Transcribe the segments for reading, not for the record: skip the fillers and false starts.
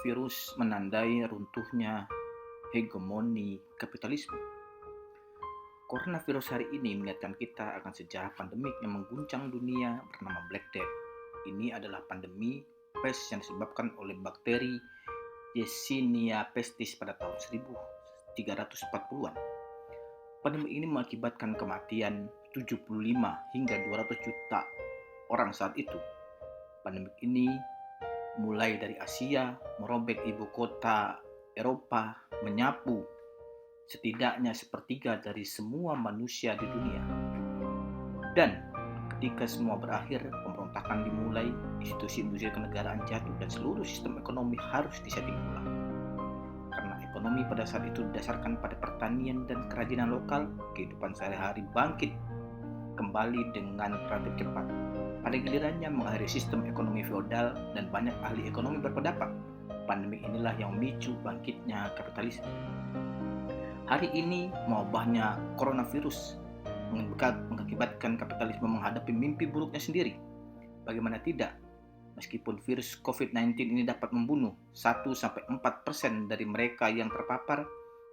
Coronavirus menandai runtuhnya hegemoni kapitalisme. Coronavirus hari ini mengingatkan kita akan sejarah pandemik yang mengguncang dunia bernama Black Death. Ini adalah pandemi pes yang disebabkan oleh bakteri Yersinia pestis pada tahun 1340-an. Pandemi ini mengakibatkan kematian 75 hingga 200 juta orang saat itu. Pandemi ini mulai dari Asia, merobek ibu kota Eropa, menyapu setidaknya sepertiga dari semua manusia di dunia. Dan ketika semua berakhir, pemberontakan dimulai, institusi-institusi kenegaraan jatuh, dan seluruh sistem ekonomi harus disetting ulang. Karena ekonomi pada saat itu didasarkan pada pertanian dan kerajinan lokal, kehidupan sehari-hari bangkit kembali dengan relatif cepat. Pada gilirannya mengakhiri sistem ekonomi feodal, dan banyak ahli ekonomi berpendapat pandemi inilah yang memicu bangkitnya kapitalisme. Hari ini mewabahnya coronavirus mengakibatkan kapitalisme menghadapi mimpi buruknya sendiri. Bagaimana tidak? Meskipun virus COVID-19 ini dapat membunuh 1-4% dari mereka yang terpapar,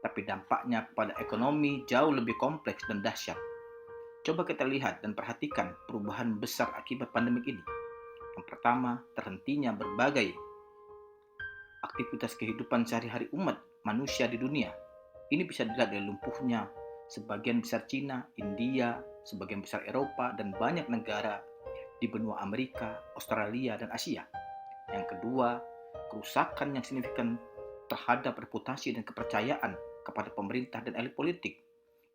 tapi dampaknya kepada ekonomi jauh lebih kompleks dan dahsyat. Coba kita lihat dan perhatikan perubahan besar akibat pandemik ini. Yang pertama, terhentinya berbagai aktivitas kehidupan sehari-hari umat manusia di dunia. Ini bisa dilihat dari lumpuhnya sebagian besar Cina, India, sebagian besar Eropa, dan banyak negara di benua Amerika, Australia, dan Asia. Yang kedua, kerusakan yang signifikan terhadap reputasi dan kepercayaan kepada pemerintah dan elit politik.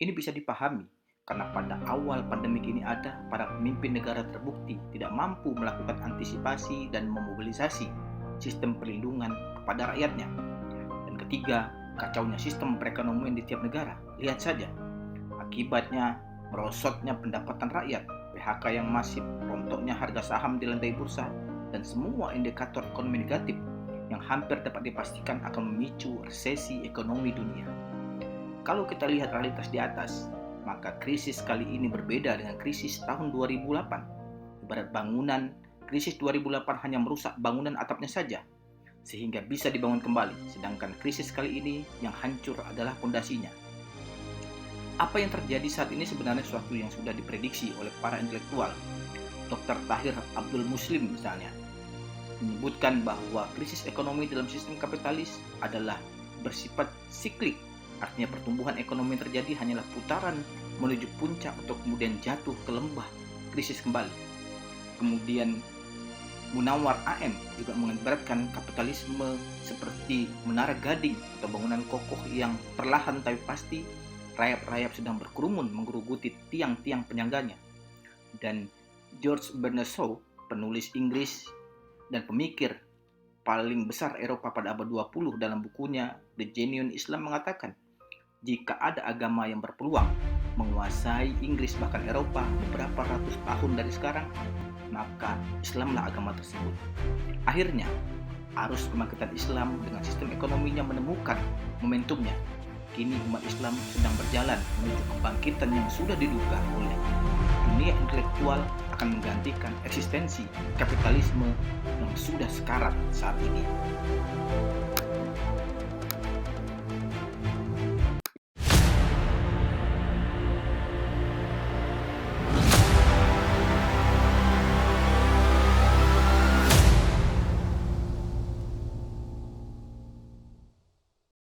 Ini bisa dipahami karena pada awal pandemik ini ada, para pemimpin negara terbukti tidak mampu melakukan antisipasi dan memobilisasi sistem perlindungan kepada rakyatnya. Dan ketiga, kacaunya sistem perekonomian di tiap negara. Lihat saja, akibatnya merosotnya pendapatan rakyat, PHK yang masif, rontoknya harga saham di lantai bursa, dan semua indikator ekonomi negatif yang hampir dapat dipastikan akan memicu resesi ekonomi dunia. Kalau kita lihat realitas di atas, maka krisis kali ini berbeda dengan krisis tahun 2008. Ibarat bangunan, krisis 2008 hanya merusak bangunan atapnya saja, sehingga bisa dibangun kembali, sedangkan krisis kali ini yang hancur adalah pondasinya. Apa yang terjadi saat ini sebenarnya sesuatu yang sudah diprediksi oleh para intelektual. Dr. Tahir Abdul Muslim misalnya menyebutkan bahwa krisis ekonomi dalam sistem kapitalis adalah bersifat siklik, artinya pertumbuhan ekonomi yang terjadi hanyalah putaran menuju puncak atau kemudian jatuh ke lembah krisis kembali. Kemudian Munawar AM juga mengibaratkan kapitalisme seperti menara gading atau bangunan kokoh yang perlahan tapi pasti rayap-rayap sedang berkerumun menggeruguti tiang-tiang penyangganya. Dan George Bernard Shaw, penulis Inggris dan pemikir paling besar Eropa pada abad 20 dalam bukunya The Genuine Islam mengatakan, jika ada agama yang berpeluang menguasai Inggris bahkan Eropa beberapa ratus tahun dari sekarang, maka Islamlah agama tersebut. Akhirnya, arus kebangkitan Islam dengan sistem ekonominya menemukan momentumnya. Kini umat Islam sedang berjalan menuju kebangkitan yang sudah diduga oleh dunia intelektual akan menggantikan eksistensi kapitalisme yang sudah sekarat saat ini.